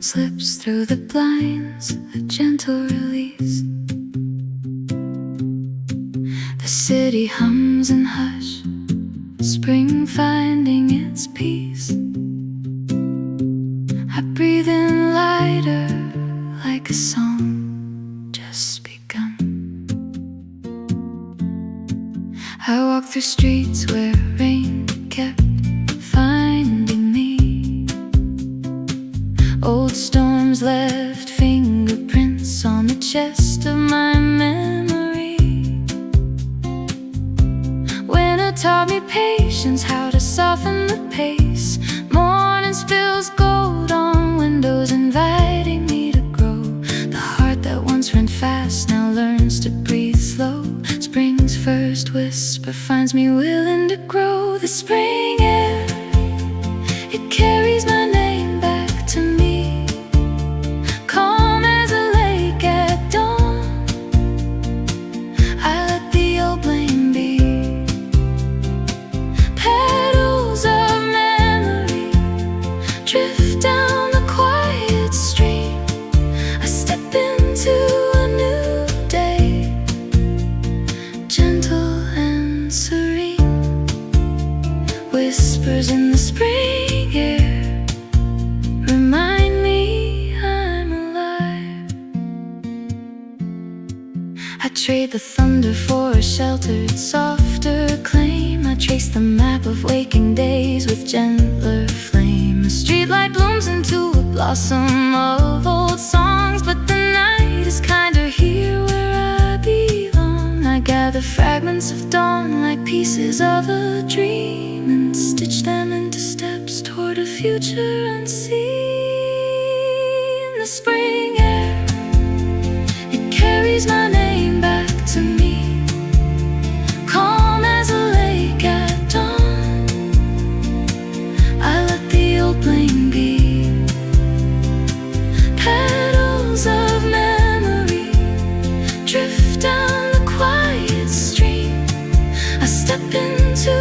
slips through the blinds, a gentle release. The city hums in hush, spring finding its peace. I breathe in lighter, like a song just begun. I walk through streets where rain kept finding me. Old storms left fingerprints on the chest of my memory. Winter taught me patience, how to soften the pace. Morning spills gold on windows, inviting me to grow. The heart that once ran fast now learns to breathe slow. Spring's first whisper finds me willing to grow. The spring air, it carries my name back to me. Calm as a lake at dawn, I let the old blame be. Petals of memory drift down the quiet stream. I step into a new day, gentle and serene. Whispers in the spring air remind me I'm alive. I trade the thunder for a sheltered, softer claim. I trace the map of waking days with gentler flame. A streetlight blooms into a blossom of old songs, but the night is kinder here where I belong. I gather fragments of dawn like pieces of a dream, and stitch them into steps toward a future unseen. The spring air, it carries my name back to me. Calm as a lake at dawn, I let the old blame be. Petals of memory drift down the quiet stream. I step into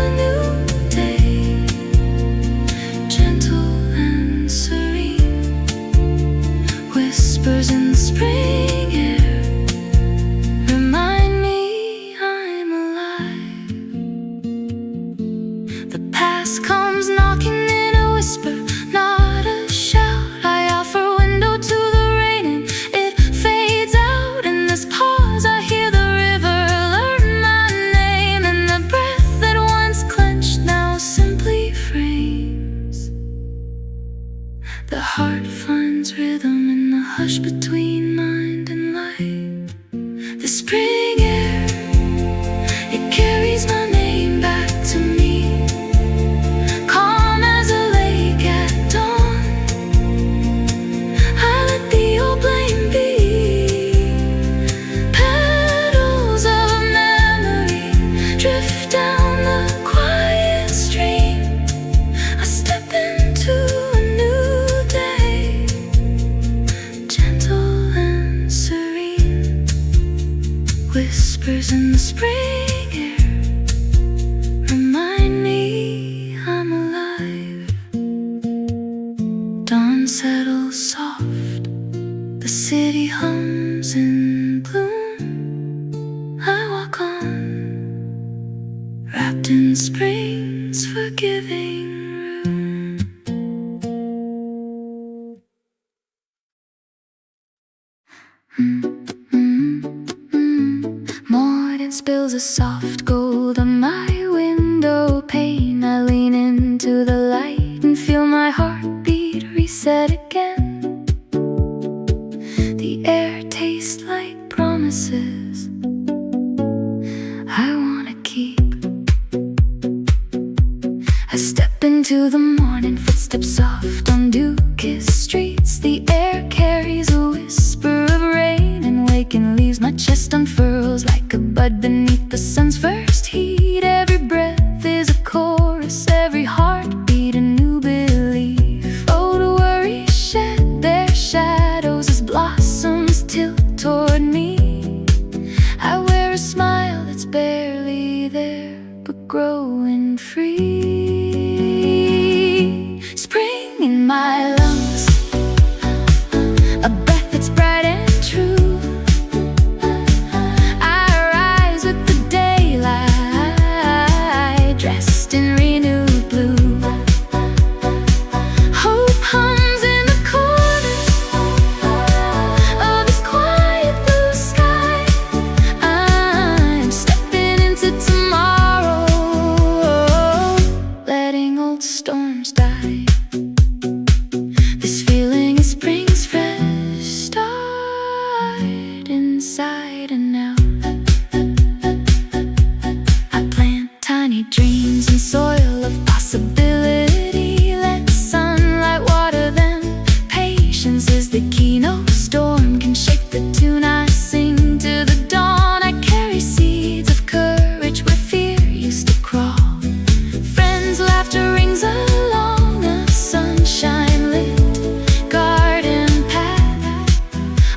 a new day, gentle and serene. Whispers in the spring air remind me I'm alive. The past comes knocking in a whisper, not a shout. I offer window to the rain and it fades out. In this pause I hear the river learn my name, and the breath that once clenched now simply frames. The heart finds rhythm in the hush between mind and light. The spring air, it carries my name back to me. Calm as a lake at dawn, I let the old blame be. Petals of memory drift down the quiet stream. I step into a new day, gentle and serene. Whispers in the spring air remind me I'm alive. Dawn settles soft, the city hums in bloom. I walk on, wrapped in spring's forgiving room. Morning spills a soft gold on my window pane. I lean into the light and feel my heartbeat reset again. The air tastes like promises I wanna keep. I step into the morning, footsteps soft on dew-kissed streets. The air carries a whisper of rain, and waking leaves my chest unfurls like a bud beneath the sun's first heat. Every breath is a chorus, every heartbeat a new belief. Old worries shed their shadows as blossoms tilt toward me. I wear a smile that's barely there, but growing free. Spring in my lungs, storms die. This feeling is spring's fresh start, inside and out. I plant tiny dreams in soil of possibility. Let sunlight water them. Patience is the key. No storm can shake the tune I sing to the dawn. I carry seeds of courage where fear used to crawl. Friends' laughter rings along a sunshine-lit garden path.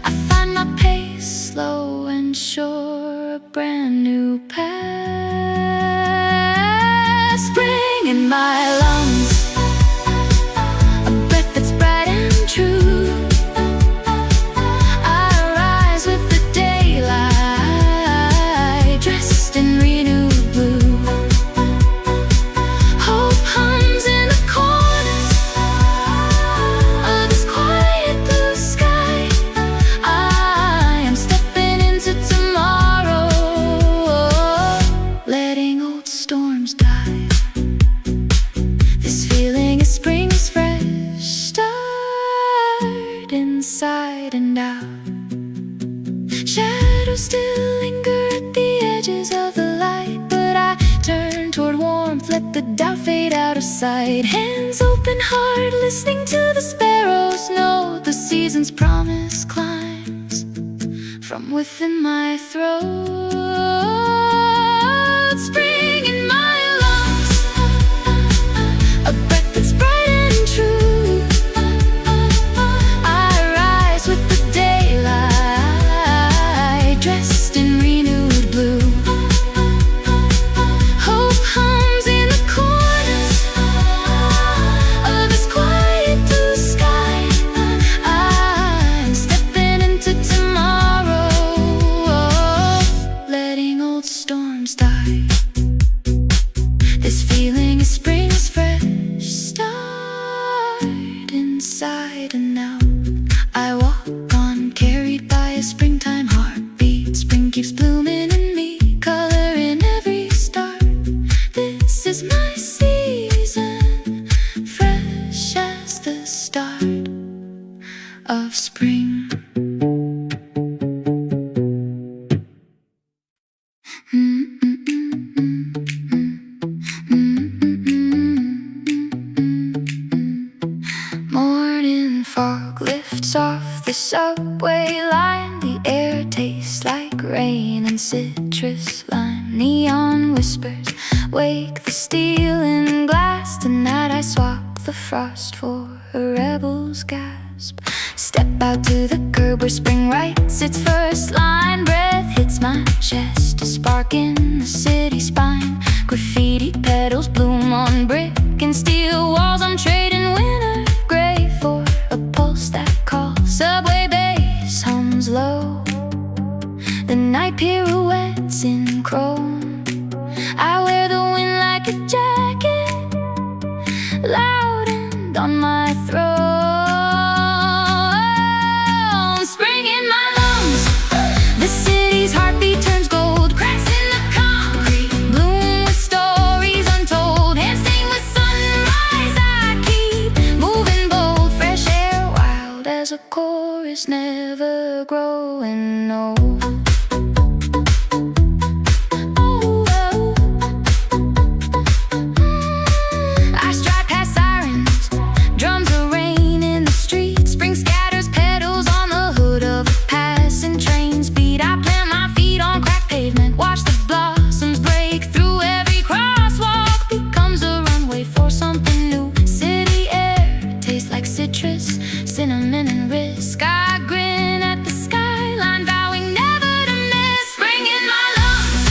I find my pace slow and sure, a brand new path. Spring in my lungs, a breath that's bright and true. I rise with the daylight, dressed in renewed blue. Hope hums in the corners of this quiet blue sky. I am stepping into tomorrow, letting old storms die. This feeling is spring's fresh start, inside and out. Shadows still linger at the edges of the light, but I turn toward warmth, let the doubt fade out of sight. Hands open hard, listening to the sparrows note. The season's promise climbs from within my throat. Spring in my lungs, a breath that's bright and true. I rise with the daylight, dressed in renewed blue. Hope hums in the corners of this quiet blue sky. I'm stepping into tomorrow, letting old storms die. This feeling is spring's fresh start, inside and out. I walk on, carried by a springtime heartbeat. Spring keeps blooming in me, color in every start. This is my season, fresh as the start of spring. Morning fog lifts off the subway line. The air tastes like rain and citrus lime. Neon whispers wake the steel and glass. Tonight I swap the frost for a rebel's gasp. Step out to the curb where spring writes its first line. Breath hits my chest, a spark in the city spine. Graffiti petals bloom on brick and steel walls. I'm trading winter gray for a pulse that calls. Subway bass hums low, the night pirouettes in chrome. I wear the wind like a jacket, loud and on my throne. Spring in my lungs, the city's heartbeat turns gold. Cracks in the concrete, bloom with stories untold. Hands stained with sunrise, I keep moving bold. Fresh air, wild as a chorus, never growing old. I stride past sirens, drums of rain in the street. Spring scatters petals on the hood of a passing train's beat. I plant my feet on cracked pavement, watch the blossoms break through. Every crosswalk becomes a runway for something new. City air tastes like citrus, cinnamon and risk. I grin at the skyline, vowing never to miss. Spring in my lungs,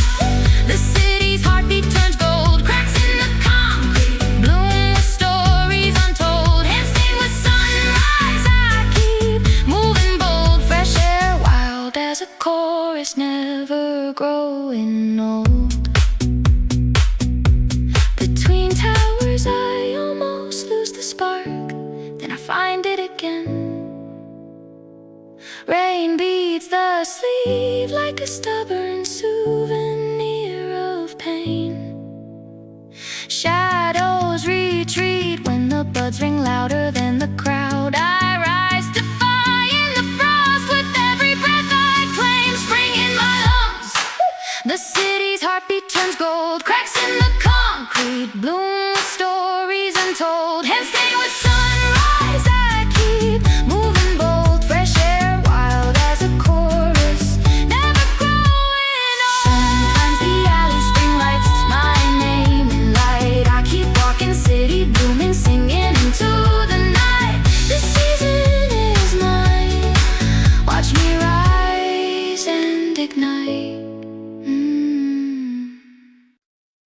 the city's heartbeat turns gold. Cracks in the concrete, bloom with stories untold. Hands stained with sunrise, I keep moving bold. Fresh air, wild as a chorus, never growing old. Between towers I almost lose the spark, then I find it again. Rain beats the sleeve like a stubborn souvenir of pain. Shadows retreat when buds ring louder than the crowd. I rise, defying the frost with every breath I claim. Spring in my lungs, the city's heartbeat turns gold. Cracks in the concrete bloom with stories untold. Hands stained with sunrise, I keep moving bold. Fresh air, wild as a chorus, never growing old. Sometimes the alley spring lights my name in light. I keep walking, city blooming, singing into the night. This season is mine, watch me rise and ignite.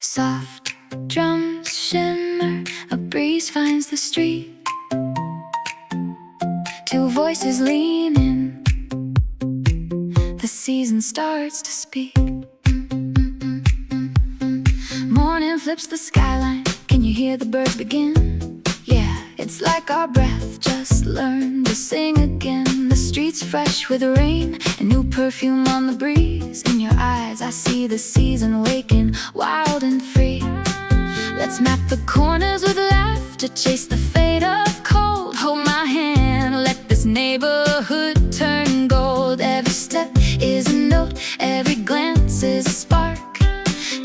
Soft drums shimmer, a breeze finds the street. Two voices lean in, the season starts to speak. Morning flips the skyline, can you hear the birds begin? Yeah, it's like our breath just learned to sing again. The streets fresh with rain, a new perfume on the breeze. In your eyes I see the season awaken, wild and free. Let's map the corners with laughter, chase the fate of cold. Hold my hand, let this neighborhood turn gold. Every step is a note, every glance is a spark.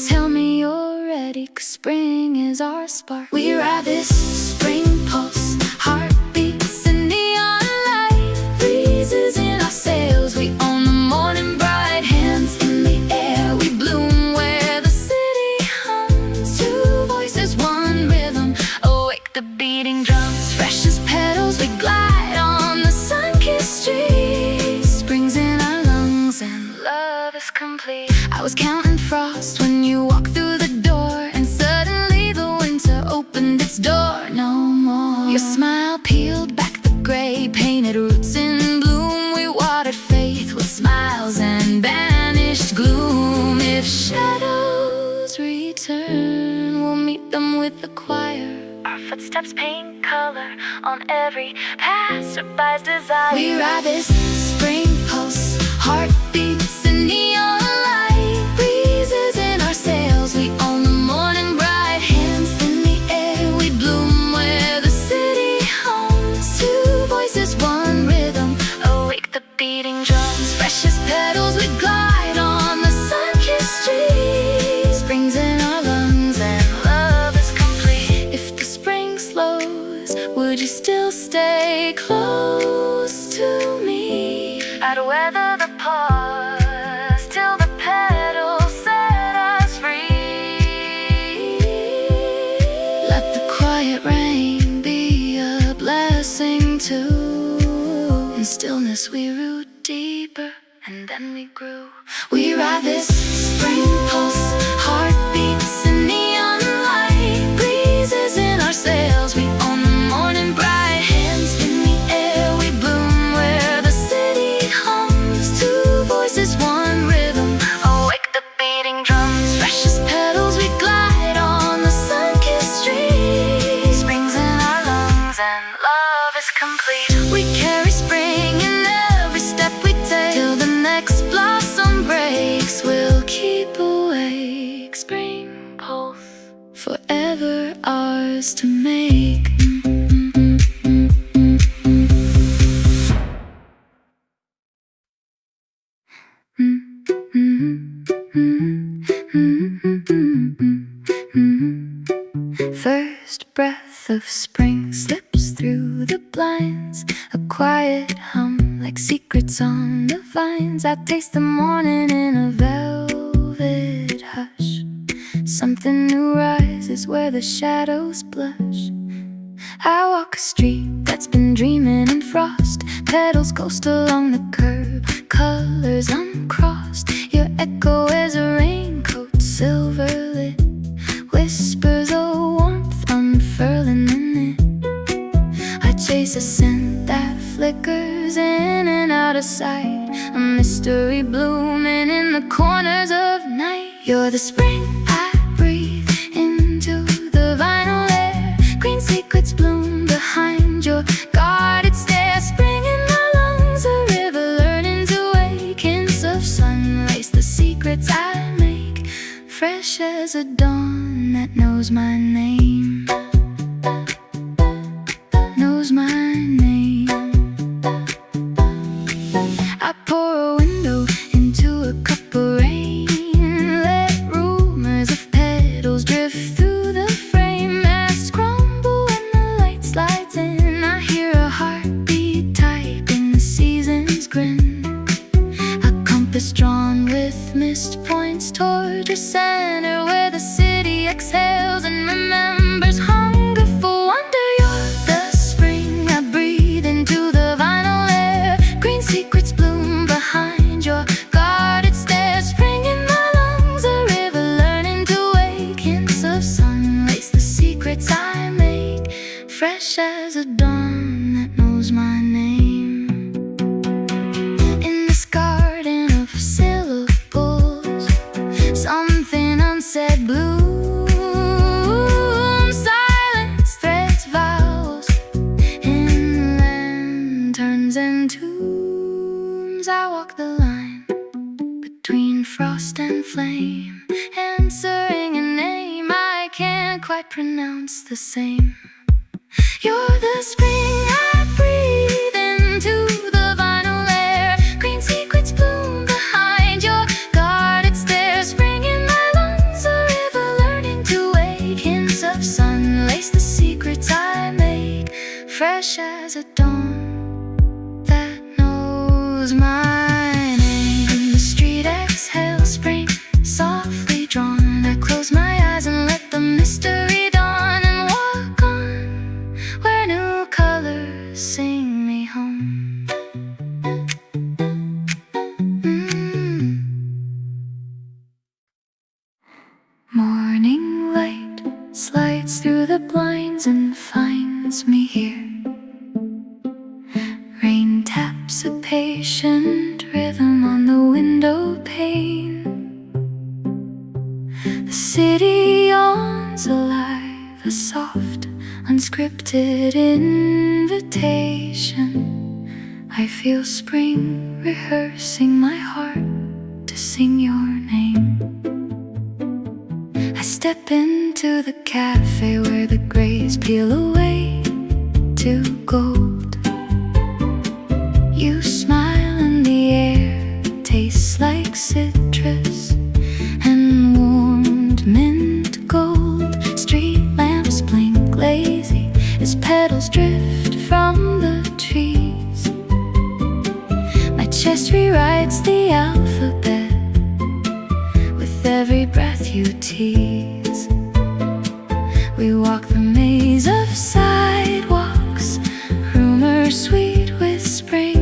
Tell me you're ready, 'cause spring is our spark. We ride this spring pulse, heartbeats and neon light. Breezes in our sails, we own the morning bright. Hands in the air, we bloom where the city hums. Two voices, one rhythm, awake the beating drums. Fresh as petals, we glide on the sun-kissed streets. Spring's in our lungs and love is complete. I was counting frost when you walked through the door, and suddenly the winter opened its door no more. Your smile peeled back the gray, painted roots in bloom. We watered faith with smiles and banished gloom. If shadows return, we'll meet them with the choir. Our footsteps paint color on every passerby's desire. We ride this spring pulse, heartbeats and neon light. Breezes in our sails, we own the morning bright. Hands in the air, we bloom where the city hums. Two voices, one rhythm, awake the beating drums. Fresh as petals, we glide on the sun-kissed streets. Spring's in our lungs and love is complete. If the spring slows, would you still stay close to me? I'd weather the pause till the petals set us free. Let the quiet rain be a blessing too. In stillness we root deeper, and then we grew. We ride this spring pulse, heartbeats and neon light. Breezes in our sails, we own the morning bright. Hands in the air, we bloom where the city hums. Two voices, one rhythm, awake the beating drums. Fresh as petals, we glide on the sun-kissed streets. Spring's in our lungs and love is complete. We carry spring in every step we take, till the next blossom breaks. We'll keep awake. Spring pulse, forever ours to make. First breath of spring slips through the blinds, a quiet hum like secrets on the vines. I taste the morning in a velvet hush. Something new rises where the shadows blush. I walk a street that's been dreaming in frost. Petals coast along the curb, colors uncrossed. Your echo is a raincoat, silver lit. Whispers of warmth unfurling the knit. I chase a scent that flickers in and out of sight, a mystery blooming in the corners of night. You're the spring I breathe into the vinyl air. Green secrets bloom behind your guarded stare. Spring in my lungs, a river learning to wake. Hints of sun lace the secrets I make. Fresh as a dawn that knows my name. fresh as a dawn that knows my name. In this garden of syllables, something unsaid blooms. Silence threads vows in lanterns and tombs. I walk the line between frost and flame, answering a name I can't quite pronounce the same. You're the spring I breathe into the vinyl air. Green secrets bloom behind your guarded stare. Spring in my lungs, a river learning to wake. Hints of sun lace the secrets I make. Fresh as a dawn that knows my name. The street exhales spring, softly drawn. I close my eyes and let the mystery dawn, and walk on where new colors sing me home. Morning light slides through the blinds and finds me here. Rain taps a patient rhythm on the window pane. The city yawns alive, a soft, unscripted invitation. I feel spring rehearsing my heart to sing your name. I step into the cafe where the grays peel away to gold. You smile and the air tastes like citrus and warmed mint gold. Street lamps blink lazy as petals drift from the trees. My chest rewrites the alphabet with every breath you tease. We walk the maze of sidewalks, rumors sweet with spring.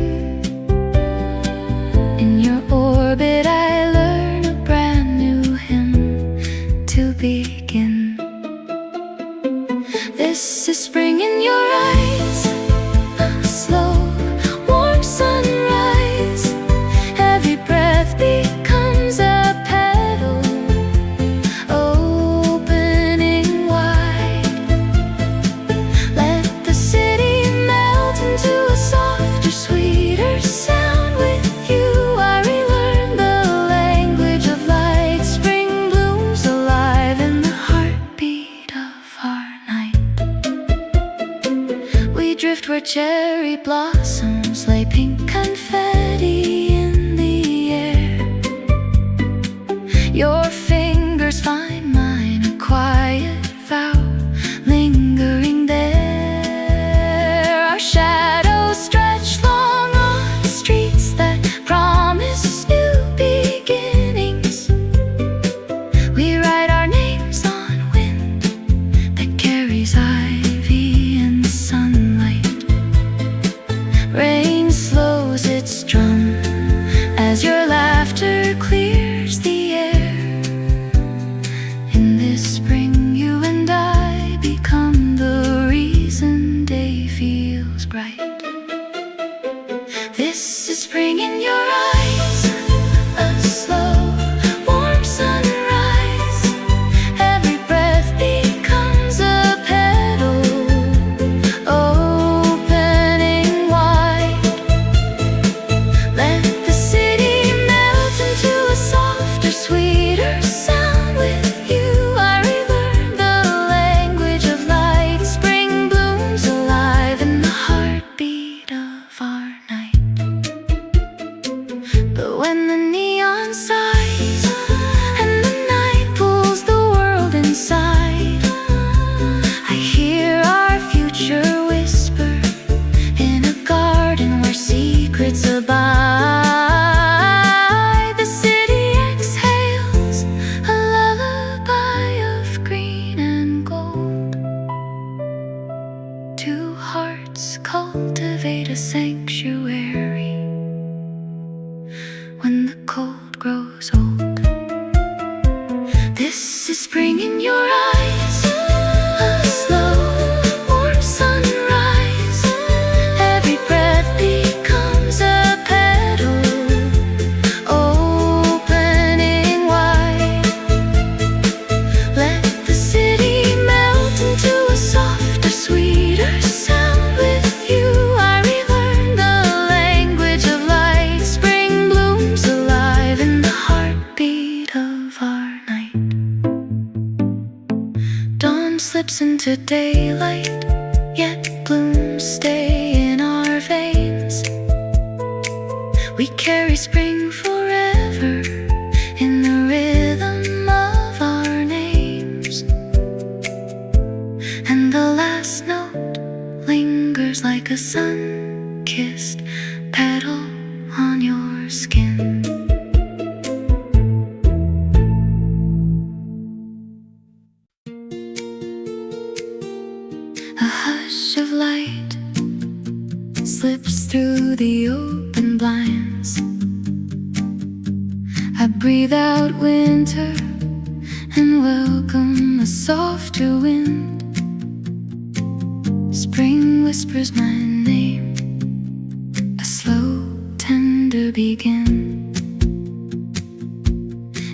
In your orbit I learn a brand new hymn to begin. This is spring in your eyes, a slow, warm sunrise. Every breath becomes a petal opening wide. Let the city melt into a softer, sweeter sound. With you I relearn the language of light. Spring blooms alive in the heartbeat of our night. We drift where cherry blossoms lay pink confetti in the air. Your fingers find mine, a quiet vow lingering there. Our shadows stretch long on the streets that promise new beginnings. We write our names on wind that carries ivy and sunlight. Rain slows its drum as your laughter clears the air. In this spring you and I become the reason day feels bright. This is spring in your eyes, a slow, warm sunrise. Every breath becomes a petal opening wide. Let the city melt into a softer, sweeter sound. With you I relearn the language of light. Spring blooms alive in the heartbeat of our night. But when the neon sighs and the night pulls the world inside, I hear our future whisper in a garden where secrets abide. The city exhales a lullaby of green and gold. Two hearts cultivate a sanctuary when the cold grows old. This is spring in your eyes, a slow, warm sun lingers like a sun-kissed petal on your skin. A hush of light slips through the open blinds. I breathe out winter and welcome a softer wind. Spring whispers my name, a slow, tender begin.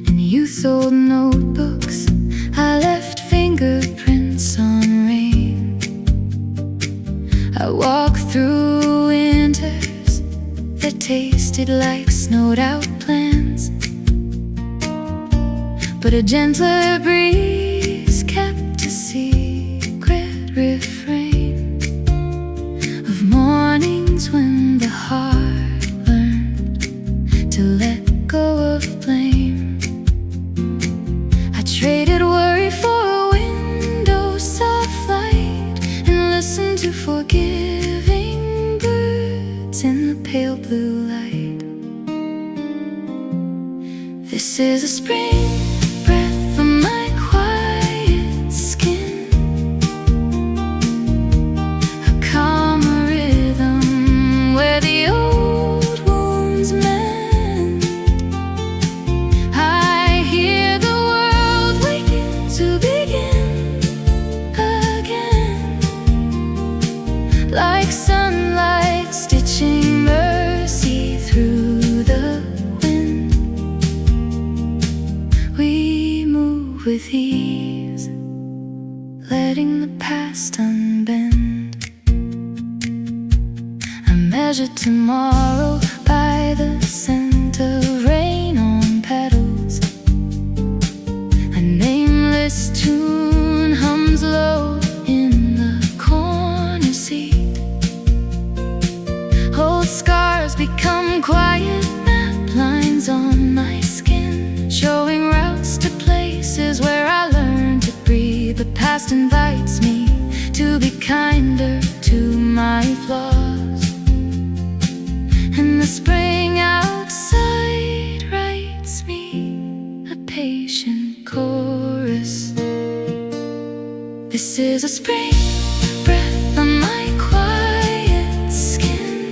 In youth-old notebooks I left fingerprints on rain. I walked through winters that tasted like snowed-out plans, but a gentler breeze kept a secret refrain of mornings when the heart learned to let go of blame. I traded worry for a window, soft light, and listened to forgiving birds in the pale blue light. This is a spring breath on my quiet skin, a calmer rhythm where the old wounds mend. I hear the world waking to begin again, like sunlight stitching mercy through the wind. We move with ease, letting the past unbend. I measure tomorrow by the scent of rain on petals. A nameless tune hums low in the corner seat. Old scars become quiet map lines on my skin, showing routes to places where I learned to breathe. The past invites me to be kinder to my flaws, and the spring outside writes me a patient chorus. This is a spring breath on my quiet skin,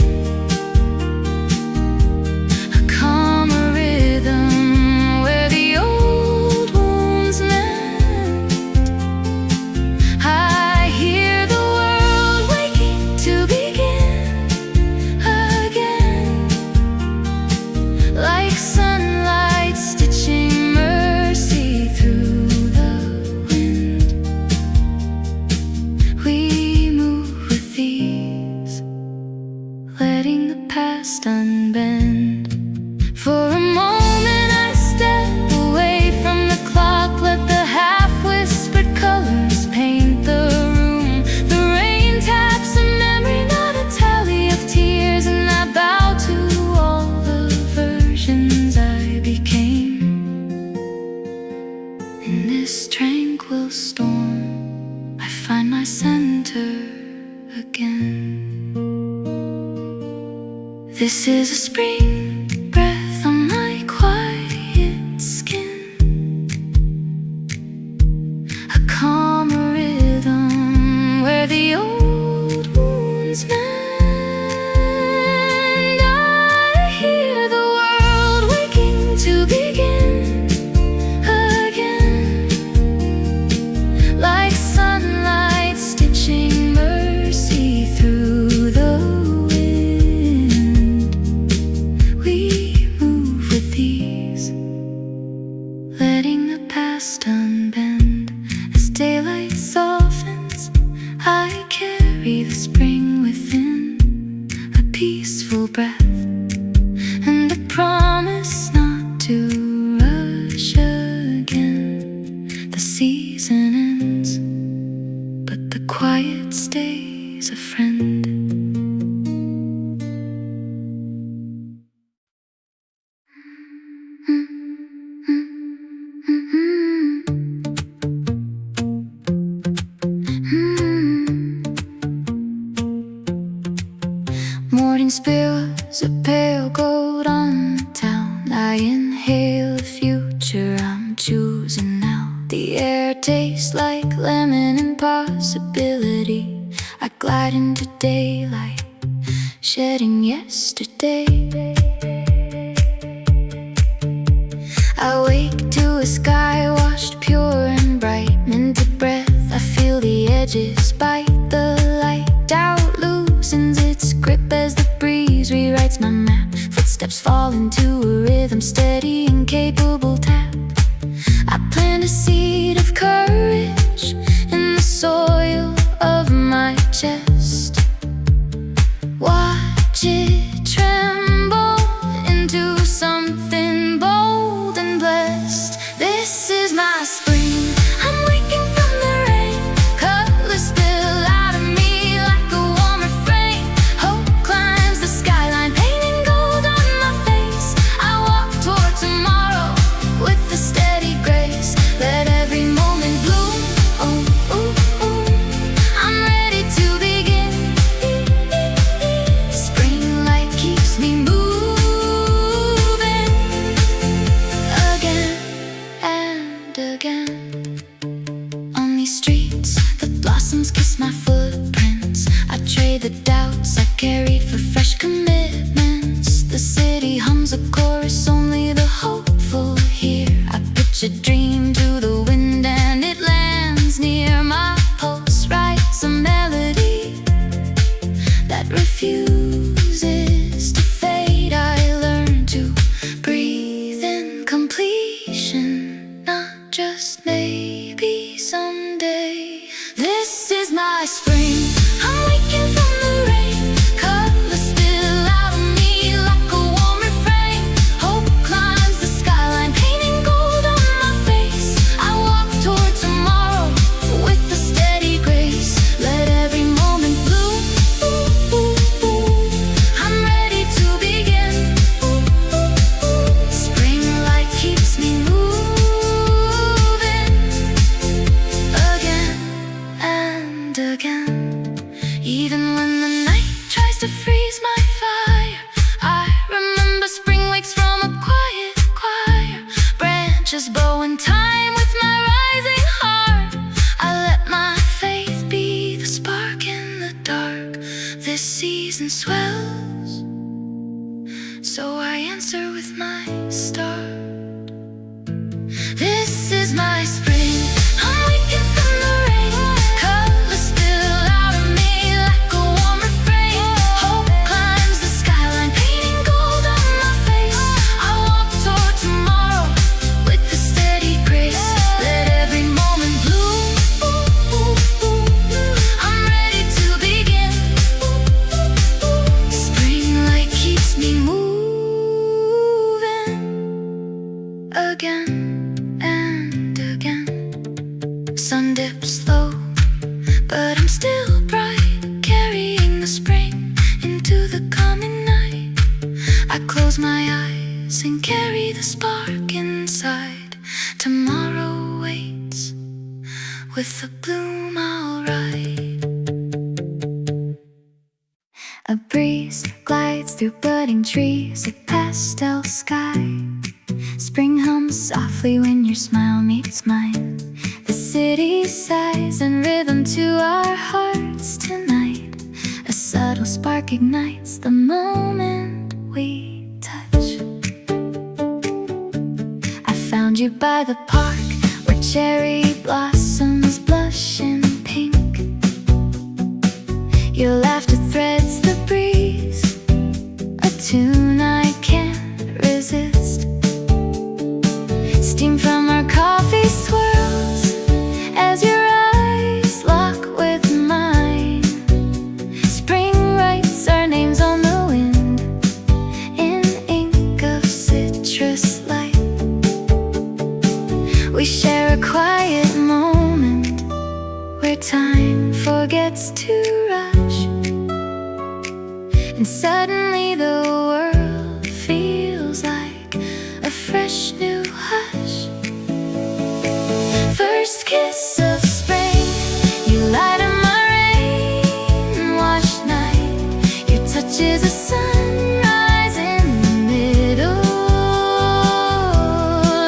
a calmer rhythm where the old wounds mend. I hear the world waking to begin again, like sunlight stitching mercy through the wind. We move with ease, letting the past unbend. For a moment I step away from the clock, let the half-whispered colors paint the room. The rain taps a memory, not a tally of tears, and I bow to all the versions I became. In this tranquil storm I find my center again. This is a spring breath on my quiet skin, a calmer rhythm where the old wounds mend. I hear the world waking to begin again, like sunlight stitching mercy through the wind. We move with ease, letting the past unbend. As daylight softens, I carry the spring within, a peaceful breath and a promise not to rush again. The season ends, but the quiet stays a friend. Morning spills a pale gold on the town. I inhale the future I'm choosing now. The air tastes like lemon and possibility. I glide into daylight, shedding yesterday. I wake to a sky washed pure and bright. Minted breath, I feel the edges bite the light. Doubt loosens its grip as the breeze rewrites my map. Footsteps fall into a rhythm, steady and capable tap. I plant a seed of courage in the soil of my chest. Watch it tremble into something bold and blessed. This is my spring. I'm waking from the rain. Colors spill out of me like a warm refrain. Hope climbs the skyline, painting gold on my face. I walk toward tomorrow with a steady grace. Let every moment bloom. Oh, ooh, ooh. I'm ready to begin. Spring light keeps me moving again and again. On these streets, the blossoms kiss my footprints. I trade the doubts I carried for fresh commitments. The city hums a chorus, only the hopeful hear. I pitch a dream to the wind and it lands near. My pulse writes a melody that refuses to fade. I learn to breathe in completion, not just maybe someday. This is my spring. I'm waking from the rain. Colors spill out of me like a warm refrain. Hope climbs the skyline, painting gold on my face. I walk toward tomorrow with a steady grace. Let every moment bloom. Ooh, ooh, ooh. I'm ready to begin. Ooh, ooh, ooh. Spring light keeps me moving again and again. Even when the night tries to freeze my fire, I remember spring wakes from a quiet choir. Branches bow in time with my rising heart. I let my faith be the spark in the dark. This season swells, so I answer with my start. This is my spring. I'm waking from the rain. Colors spill out of me like a warm refrain. Hope climbs the skyline, painting gold on my face. I walk toward tomorrow with a steady grace. Let every moment bloom. Ooh, ooh, ooh. I'm ready to begin. Ooh, ooh, ooh. Spring light keeps me moving again and again. Sun dips low, but I'm still bright, carrying the spring into the coming night. I close my eyes and carry the spark inside. Tomorrow waits, with the bloom I'll ride. A breeze glides through budding trees, a pastel sky. Spring hums softly when your smile meets mine. The city sighs in rhythm to our hearts tonight. A subtle spark ignites the moment we touch. I found you by the park, where cherry blossoms blush in pink. Your laughter threads the breeze, a tune I can't resist. Steam from our coffee swirls as your eyes lock with mine. Spring writes our names on the wind in ink of citrus light. We share a quiet moment where time forgets to rush, and suddenly the world feels like a fresh new hush. First kiss of spring, you light up my rain-washed night. Your touch touches a sunrise in the middle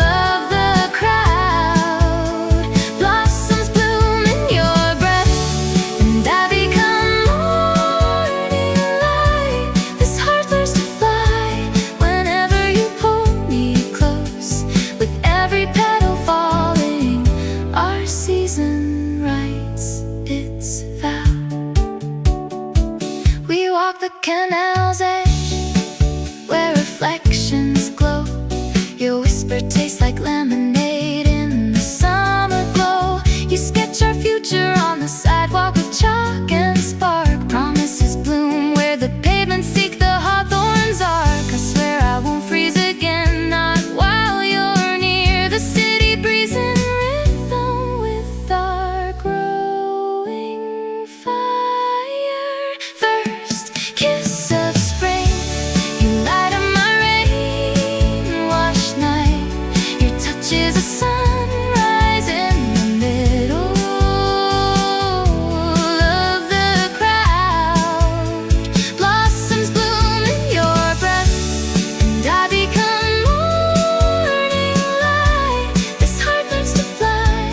of the crowd. Blossoms bloom in your breath, and I become morning light. This heart learns to fly whenever you pull me close. With every petal falling, our season writes its vow. We walk the canal's edge, where reflections glow. Your whisper tastes like lemonade in the summer glow. You sketch our future on the sidewalk with chalk and spark. Promises bloom where the pavements seek the hawthorn's arc. I swear I won't freeze again, not while you're near. The city breeze in rhythm with our growing fire. First kiss of spring, you light up my rain-washed night. Your touch is a sunrise in the middle of the crowd. Blossoms bloom in your breath, and I become morning light. This heart learns to fly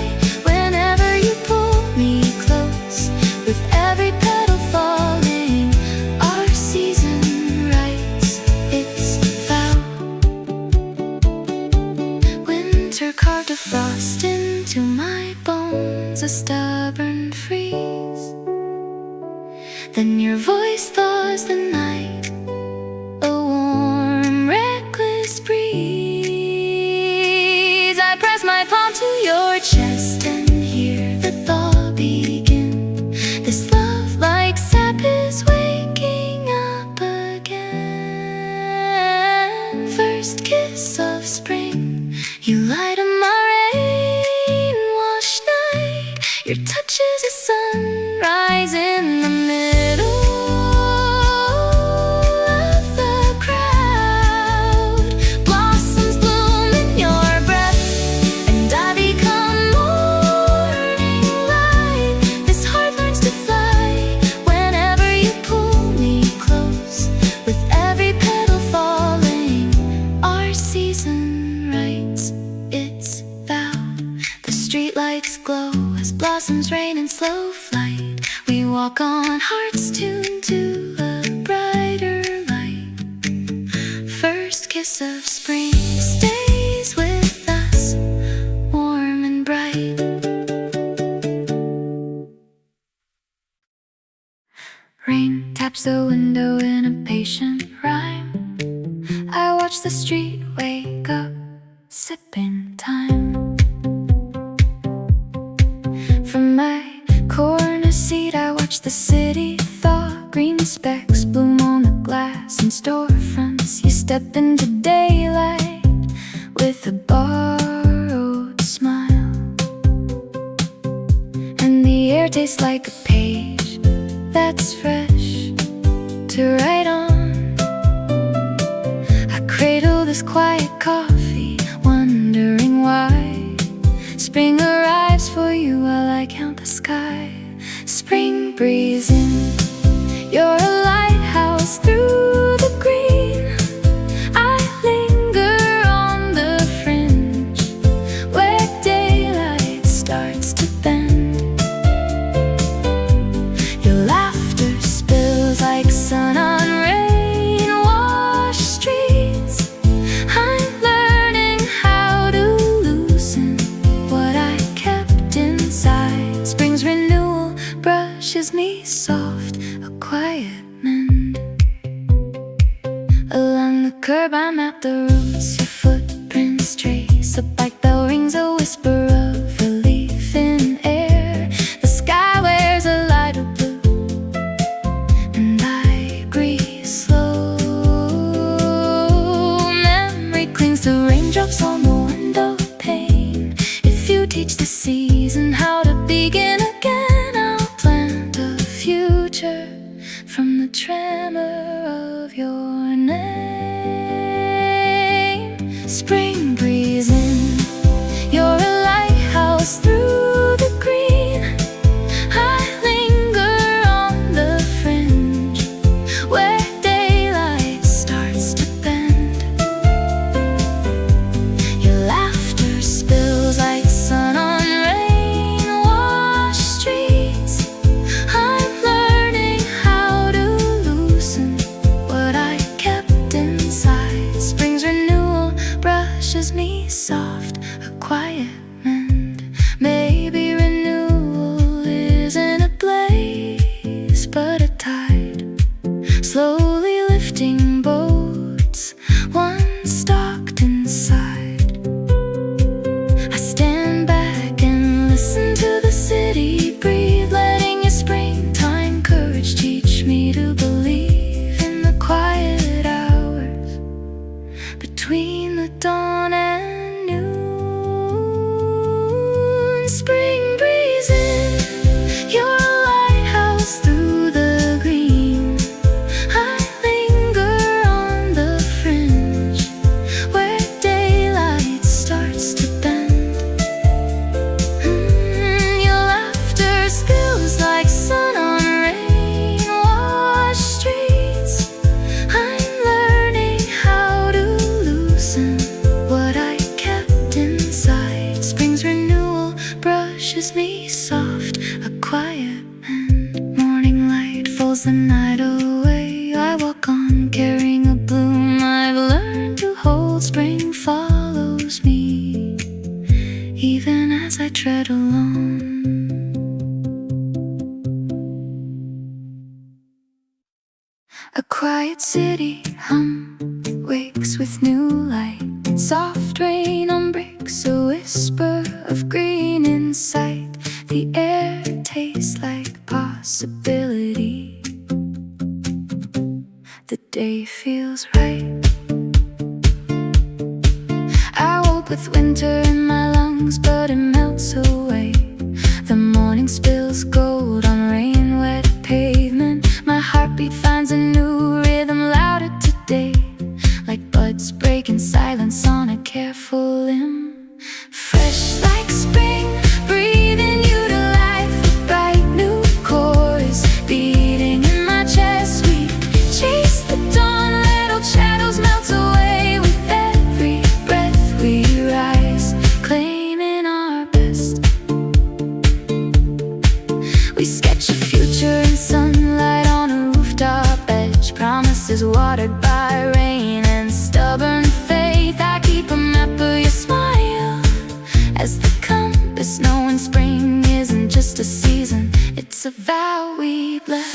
whenever you pull me close. With every petal falling, our season writes its vow. Winter carved a frost into my bones, a stubborn freeze. Then your voice thaws the night, a warm, reckless breeze. I press my palm to your chest and hear the thaw begin. This love like sap is waking up again. First kiss of spring, you light up my rain-washed night. Your touch is a sunrise in the middle of the crowd. Blossoms bloom in your breath, and I become morning light. This heart learns to fly whenever you pull me close. With every petal falling, our season writes its vow. The streetlights glow as blossoms rain in slow flight. We walk on hearts tuned to a brighter light. First kiss of spring stays with us, warm and bright. Rain taps the window in a patient rhyme. I watch the street wake up, sipping time. From my corner seat I watch the city thaw. Green specks bloom on the glass in storefronts. You step into daylight with a borrowed smile, and the air tastes like a page that's fresh to write on. I cradle this quiet coffee, wondering why spring arrives for you while I count the sky. Spring breeze in, you're a lighthouse through the green. I linger on the fringe where daylight starts to bend. Your laughter spills like sun on rain-washed streets. I'm learning how to loosen what I kept inside. Spring's renewal brushes me soft, a quiet mend. Along the curb I map the routes your footprints trace. A bike bell rings a whisper of relief in air. The sky wears a lighter blue, and I breathe slow. Memory clings to raindrops on the window pane. If you teach the season how to begin again, I'll plant a future from the tremor of your name. Spring breeze in, you're a lighthouse through the green. I linger on the fringe where night away, I walk on carrying a bloom. I've learned to hold spring follows me, even as I tread alone. A quiet city hum wakes with new light. Soft rain on bricks, a whisper of green in sight. The air tastes like possibility. The day feels right. I woke with winter in my lungs, but it melts away. The morning spills gold on rain-wet pavement. My heartbeat finds a new rhythm louder today, like buds breaking silence on a careful limb. Fresh like spring, breathing you to life. A bright new chorus beating in my chest. We chase the dawn, let old shadows melt away. With every breath we rise, claiming our best. We sketch a future in sunlight on a rooftop edge. Promises watered by rain and stubborn faith. I keep a map of your smile as the compass, knowing spring isn't just a season, it's a vow we bless.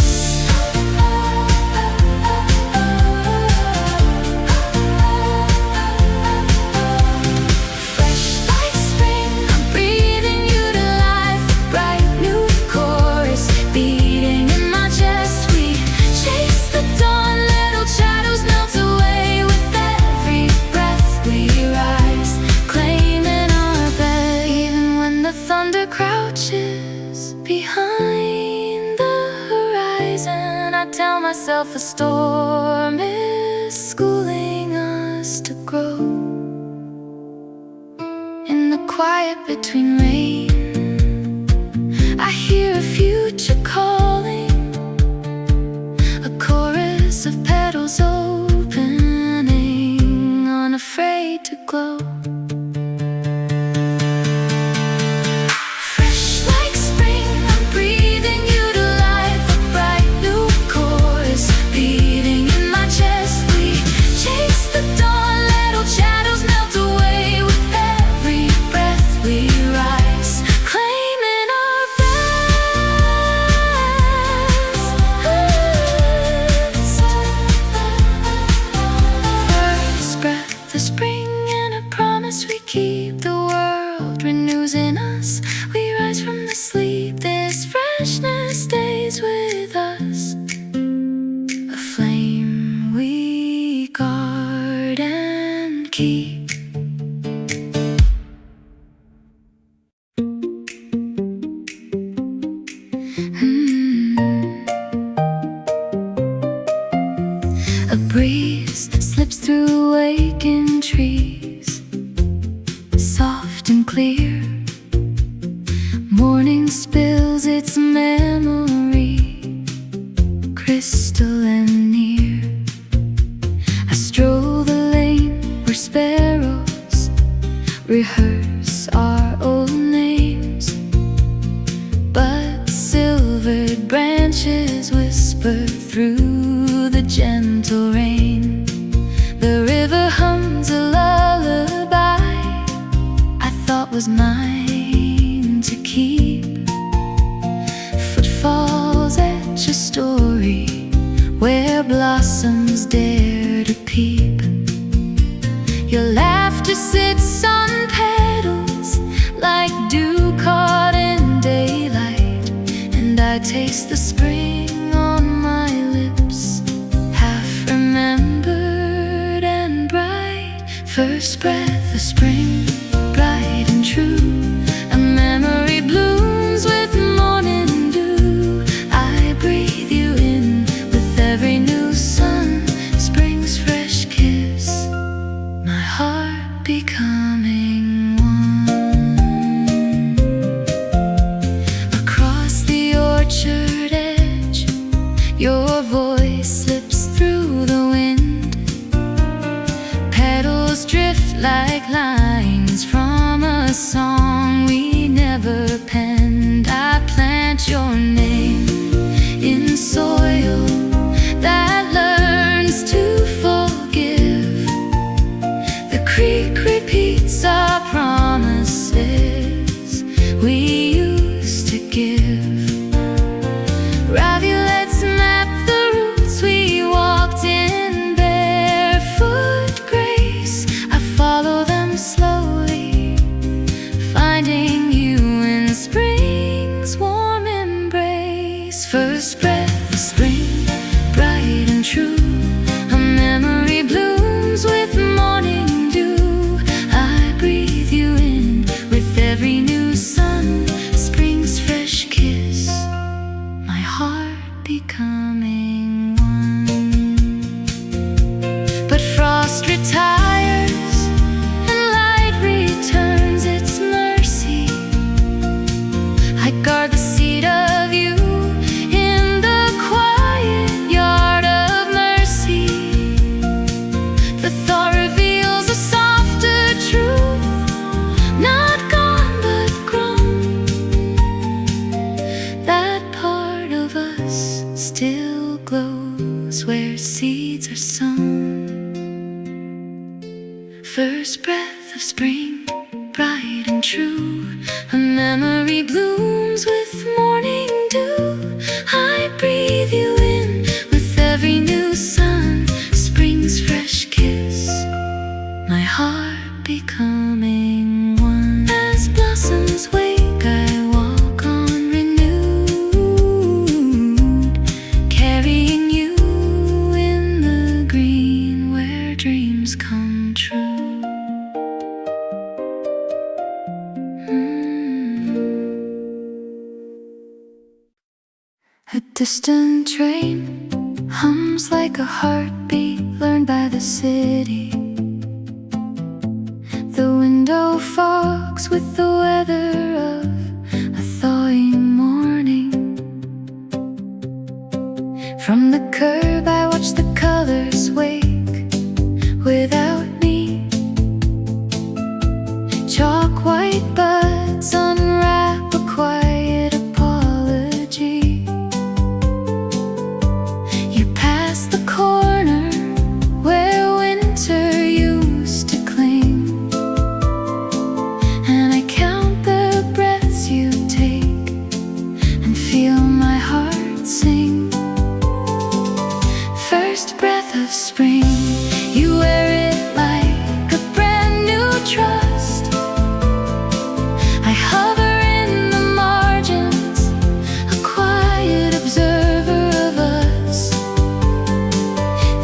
Fresh like spring, I'm breathing you to life. A bright new chorus beating in my chest. We chase the dawn, let old shadows melt away. With every breath we rise, claiming our best. Even when the thunder crouches behind the horizon, I tell myself a storm is schooling us to grow. In the quiet between rain, I hear a future calling, a chorus of petals opening, unafraid to glow. Fresh like spring, I'm breathing you to life. A bright new chorus beating in my chest. We chase the dawn, let old shadows melt away. With every breath we rise, claiming our best. First breath of spring and a promise we keep. The world renews in us, we rise from the sleep. This freshness stays with us, a flame we guard and keep. A breeze slips through awaken trees, soft and clear. Morning spills its memory, crystal and near. I stroll the lane where sparrows rehearse our old names, but silvered branches whisper through the gentle rain. The river hums a lullaby I thought was mine to keep. Footfalls etch a story where blossoms dare to peep. Your laughter sits on petals like dew caught in daylight, and I taste the spring on my lips, half remembered and bright. First breath of spring, bright and true. A memory blooms with morning dew. I breathe you in with every new sun, spring's fresh kiss, my heart becoming one. Across the orchard edge, your voice slips through the wind. Petals drift like lines from a song we never penned. I plant your name in soil grows where seeds are sown. First breath of spring, bright and true, a memory blooms with morning dew. I breathe you in with every new sun, spring's fresh kiss, my heart becoming one. As blossoms wake, I walk on renewed, carrying you in the green where dreams come true. A distant train hums like a heartbeat learned by the city. The window fogs with the weather of a thawing morning. From the curb I watch the colors wake without me. Chalk white buds unwrap a quiet apology. You pass the corner where winter used to cling, and I count the breaths you take and feel my heart sing. First breath of spring, you wear it like a brand new trust. I hover in the margins, a quiet observer of us.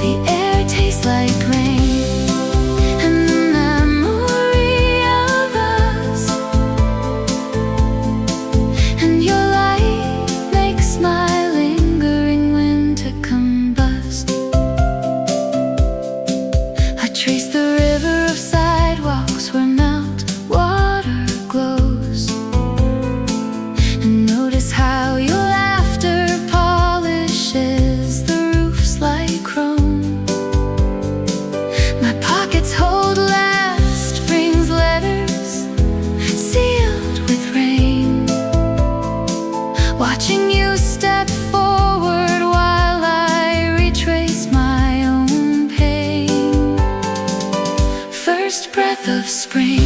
The air tastes like rain and the memory of us. And your light makes my lingering winter combust. I trace the river of sidewalks where melt water glows, and notice how your laughter polishes the roofs like chrome. My pockets hold last spring's letters, sealed with rain. Watching you step forward while I retrace my own pain. First breath of spring,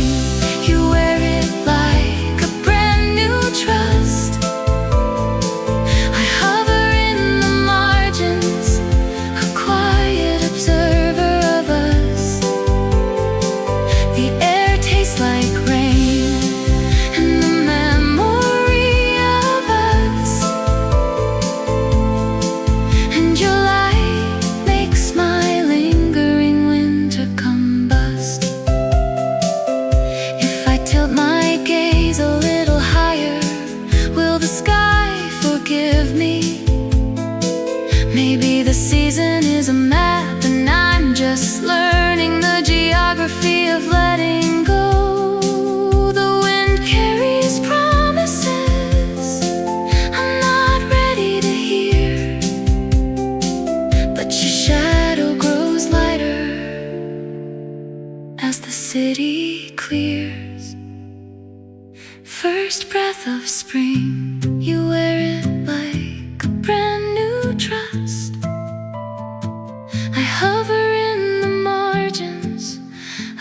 you wear it like a brand new trust. I hover in the margins, a quiet observer of us. The air tastes like rain and the memory of us. And your light makes my lingering winter combust. If I tilt my gaze a little higher, will the sky forgive me? Maybe the season is a map and I'm just learning the geography of letting go. The wind carries promises I'm not ready to hear, but your shadow grows lighter as the city clears. First breath of spring, you wear it like a brand new trust. I hover in the margins,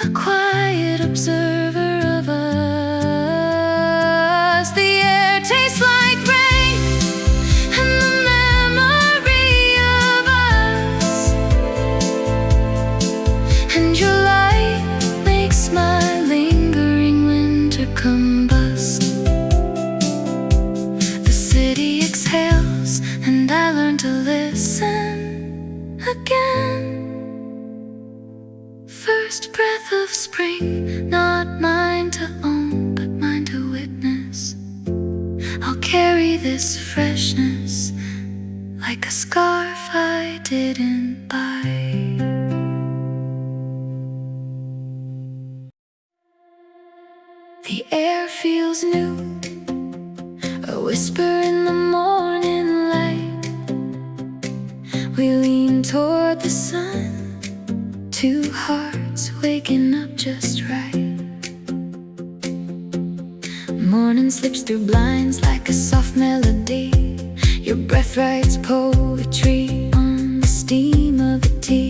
a quiet observer of us. The air tastes like rain and the memory of us. And your light makes my lingering winter combust. The city exhales and I learn to listen again. First breath of spring, not mine to own, but mine to witness. I'll carry this freshness like a scarf I didn't buy. The air feels new, a whisper in the morning light. We lean toward the sun, two hearts waking up just right. Morning slips through blinds like a soft melody. Your breath writes poetry on the steam of the tea.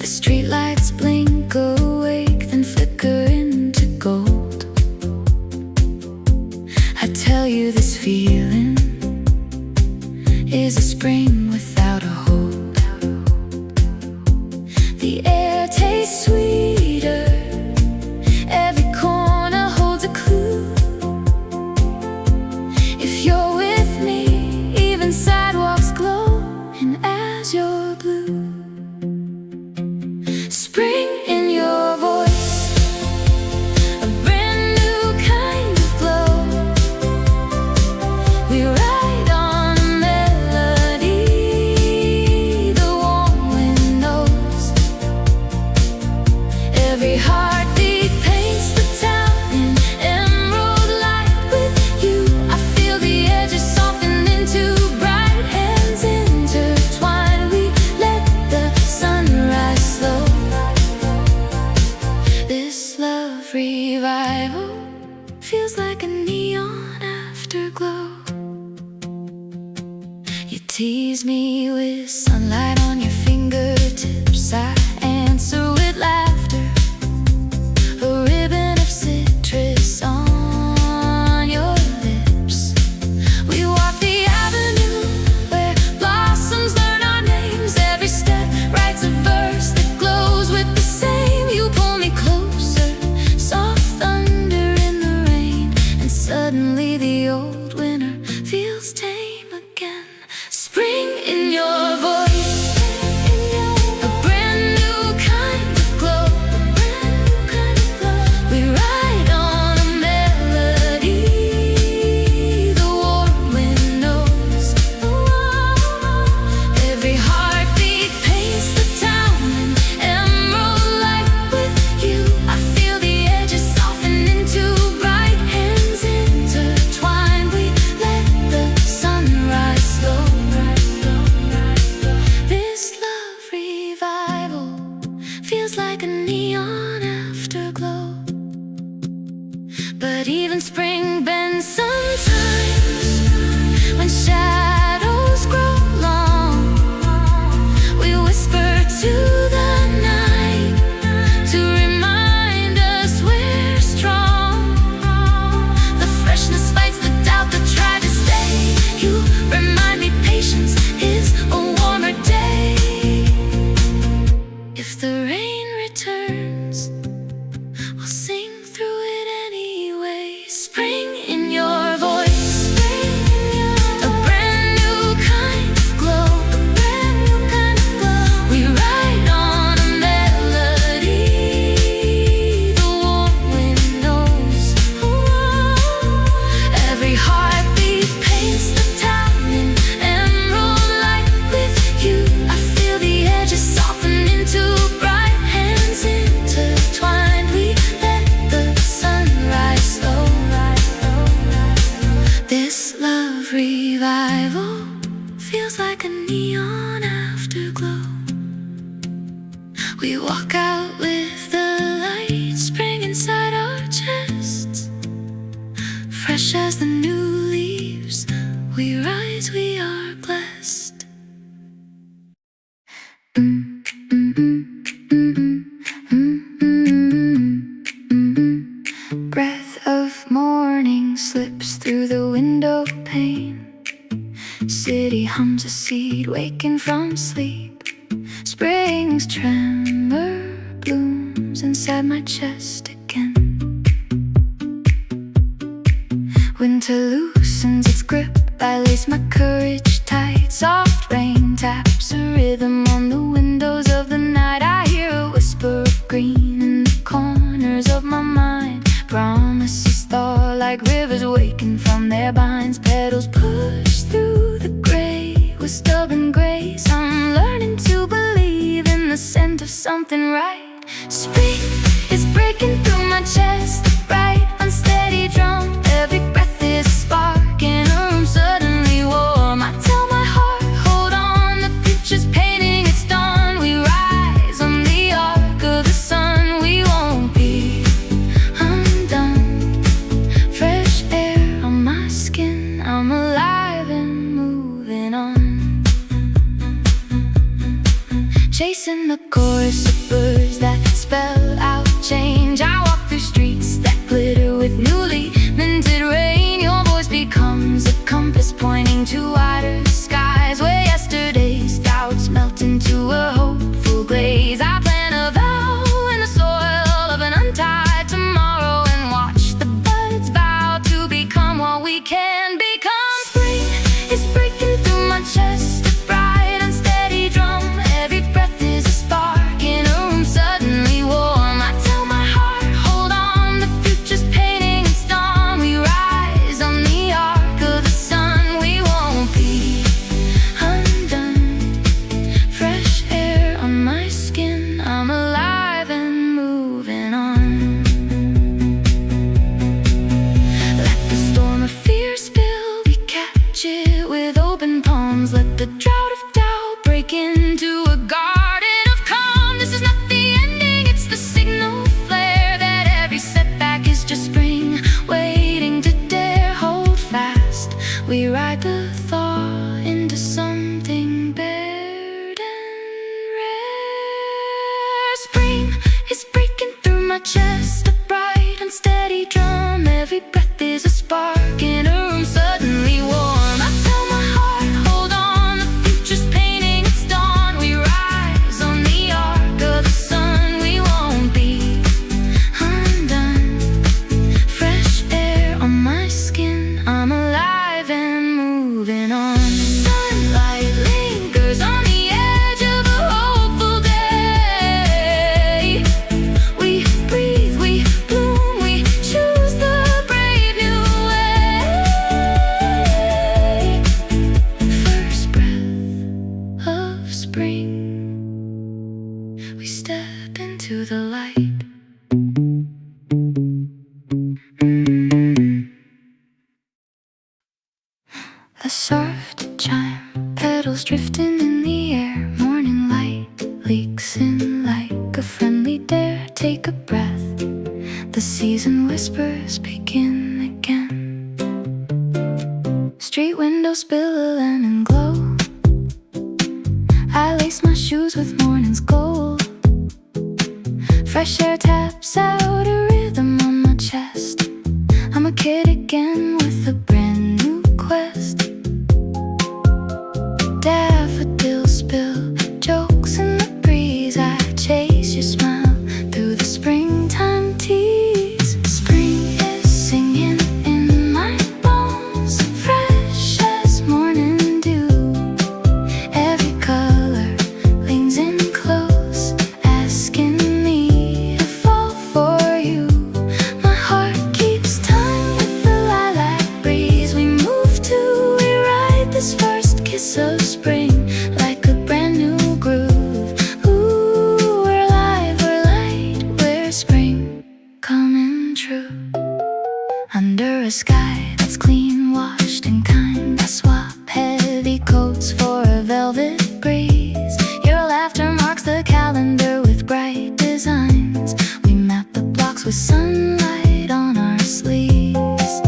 The streetlights blink awake, then flicker into gold. I tell you, this feeling is a spring without a hold. The air tastes sweeter, every corner holds a clue. If you're with me, even sidewalks glow, and as you're blue. Spring in your voice, a brand new kind of glow. We ride on a melody the warm wind knows. Every heartbeat paints the town in emerald light. With you, I feel the edges soften into bright hands intertwined. We let the sun rise slow. This love revival feels like a neon afterglow. You tease me with sunlight on your fingertips. I answer with laughter, a ribbon of citrus on your lips. We walk the avenue where blossoms learn our names. Every step writes a verse that glows with the same. You pull me closer, soft thunder in the rain, and suddenly the old winter feels tame again. Spring in your voice, a brand new kind of glow. We ride on a melody the warm wind knows. Every heartbeat paints the town in emerald light. With you, I feel the edges soften into bright hands intertwined. We let the sun rise slow. This love revival feels like a neon afterglow. But even spring bends sometimes when shadows grow long. We whisper to the night to remind us we're strong. The freshness fights the doubt that tried to stay. You remind me patience is a warmer day. If the rain returns, we'll sing through it anyway. Spring in your voice, a brand new kind of glow. We ride on a melody the warm wind knows. Every heartbeat paints the town in emerald light. With you, I feel the edges soften into bright hands intertwined. We let the sun rise slow. This love revival feels like a neon afterglow. We walk out with the light, spring inside our chests. Fresh as the new leaves, we rise, we are blessed. Breath of morning slips through the window pane. City hums a seed, waking from sleep. Spring's tremor blooms inside my chest again. Winter loosens its grip, I lace my courage tight. Soft rain taps a rhythm on the windows of the night. I hear a whisper of green in the corners of my mind. Promises thaw like rivers waking from their binds. Petals push through the gray with stubborn grace. I'm learning to believe in the scent of something right. Spring is breaking through my chest, a bright, unsteady drum. Every breath is a spark in a room suddenly warm. I tell my heart, hold on, the future's painting its dawn. We rise on the arc of the sun, we won't be undone. Fresh air on my skin, I'm alive and moving on. chasing the chorus of birds that spell out change. I walk through streets that glitter with newly minted rain. Your voice becomes a compass pointing to wider skies, where yesterday's doubts melt into a hopeful glaze. I plant a vow in the soil of an untied tomorrow and watch the buds vow to become what we can become. Spring is breaking through my chest, a bright unsteady drum. Every breath is a spark in a room suddenly warm. I tell my heart, hold on, the future's painting its dawn. We rise on the arc of the sun, we won't be undone. Fresh air on my skin, I'm alive and moving on. Let the storm of fear spill, we catch it with open palms. Let the drought of doubt break into a garden of calm. This is not the ending, it's the signal flare that every setback is just spring waiting to dare. Hold fast, we ride the thaw into something bared and rare. Spring is breaking through my chest, a bright and steady drum. Every breath is a spark in a room suddenly warm. I tell my heart, hold on, the future's painting its dawn. We rise on the arc of the sun, we won't be undone. Fresh air on my skin, I'm alive and moving on. Sunlight lingers on the edge of a hopeful day. We breathe, we bloom, we choose the brave new way. First breath of spring, we step into the light. A soft chime, petals drifting in the air. Morning light leaks in like a friendly dare. Take a breath, the season whispers begin again. Street windows spill a lemon glow. I lace my shoes with morning's gold. Fresh air taps out a rhythm on my chest. I'm a kid again with a brand new quest. Daffodils spill jokes in the breeze. I chase your smile through the springtime tease. Spring is singing in my bones, fresh as morning dew. Every color leans in close, asking me to fall for you. My heart keeps time with the lilac breeze. We move to, we ride this first kiss of spring like a brand new groove. Ooh, we're alive, we're light, we're spring coming true. Under a sky that's clean washed and kind, I swap heavy coats for a velvet breeze. Your laughter marks the calendar with bright designs. We map the blocks with sunlight on our sleeves.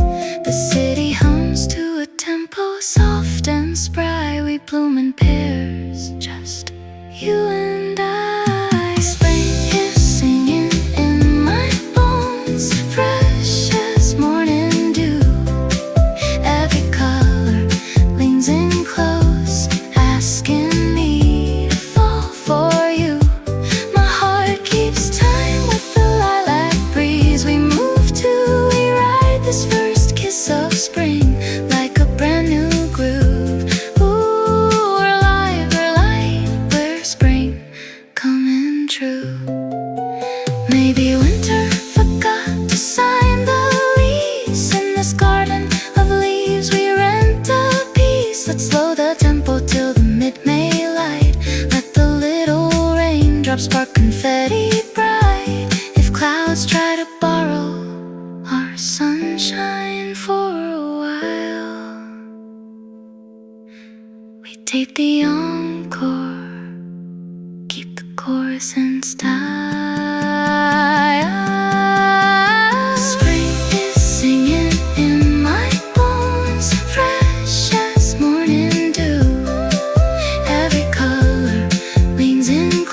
The city hums to a tempo soft and spry. We bloom in pairs, just you and I. Spring is singing in my bones, fresh as morning dew. Every color leans in close, asking me to fall for you. My heart keeps time with the lilac breeze. We move to, we ride this first kiss of spring like a brand new groove. Ooh, we're alive, we're light, we're spring coming true. Maybe winter forgot to sign the lease. In this garden of leaves we rent a piece. Let's slow the tempo till the mid-May light. Let the little raindrops spark confetti bright. If clouds try to borrow our sunshine for a while, we tape the encore, keep the chorus in style. Spring is singing in my bones, fresh as morning dew. Every color leans in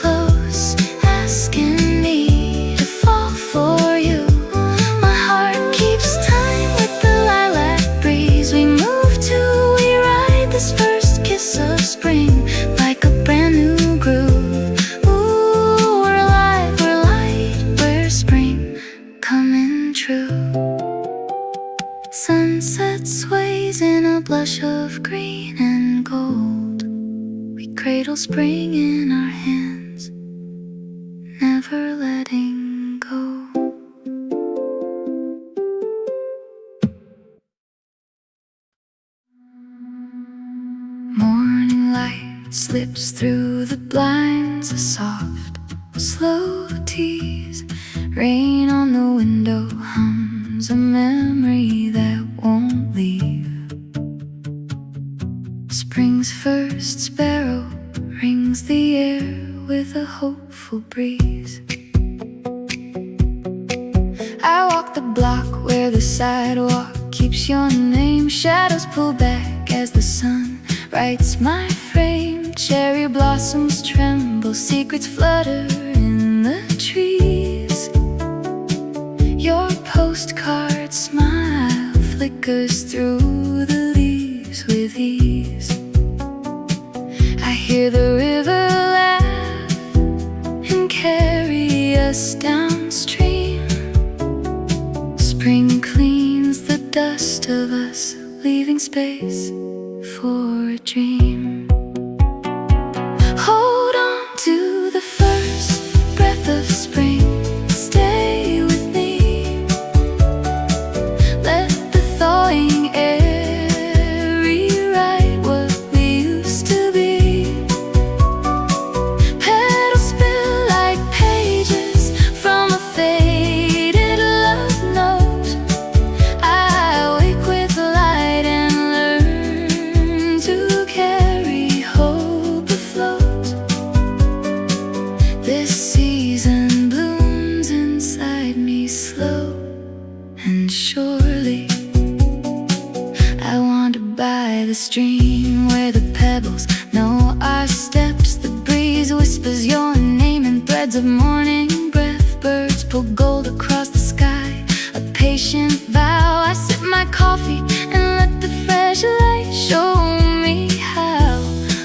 in our hands, never letting go. Morning light slips through the blinds, a soft, slow tease. Rain on the window hums a memory that won't leave. Spring's first sparrow rings the air with a hopeful breeze. I walk the block where the sidewalk keeps your name. Shadows pull back as the sun writes my frame. Cherry blossoms tremble, secrets flutter in the trees. Your postcard smile flickers through the leaves with ease. I hear the river laugh and carry us downstream. Spring cleans the dust of us, leaving space for a dream. Hold on to the first breath of spring. Stay with me. Let the thawing air rewrite what we used to be. Petals spill like pages from a faded love note. I wake with light and learn to carry hope afloat. This season blooms inside me slow and surely. I wander by the stream where the pebbles know our steps. The breeze whispers your name in threads of morning breath. Birds pull gold across the sky, a patient vow. I sip my coffee and let the fresh light show me how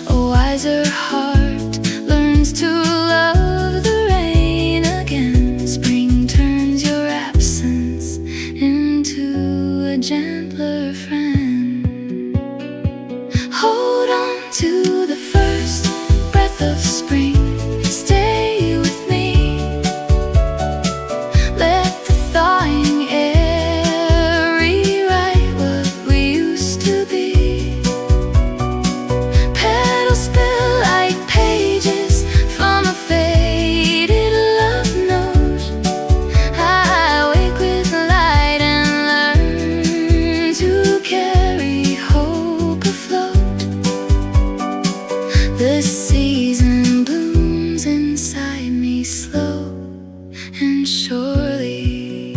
a wiser heart learns to love the rain again. Spring turns your absence into a gentler friend. Hold on to the first breath of spring. Stay with me. Let the thawing air rewrite what we used to be. Petals spill like pages from a faded love note. I wake with light and learn to carry hope afloat. This season blooms inside me slow and surely.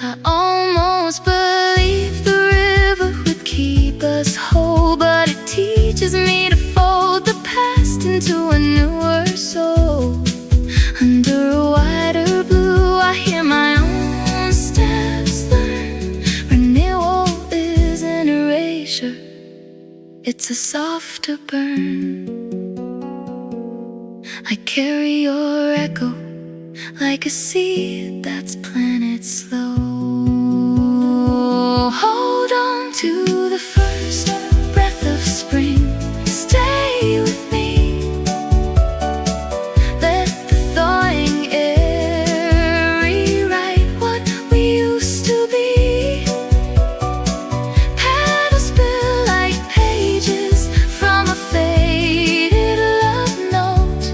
I almost believed the river would keep us whole, but it teaches me to fold the past into a newer soul. Under a wider blue, I hear my own steps learn. Renewal is an erasure, it's a softer burn. I carry your echo like a seed that's planted slow. Hold on to the first breath of spring. Stay with me. Let the thawing air rewrite what we used to be. Petals spill like pages from a faded love note.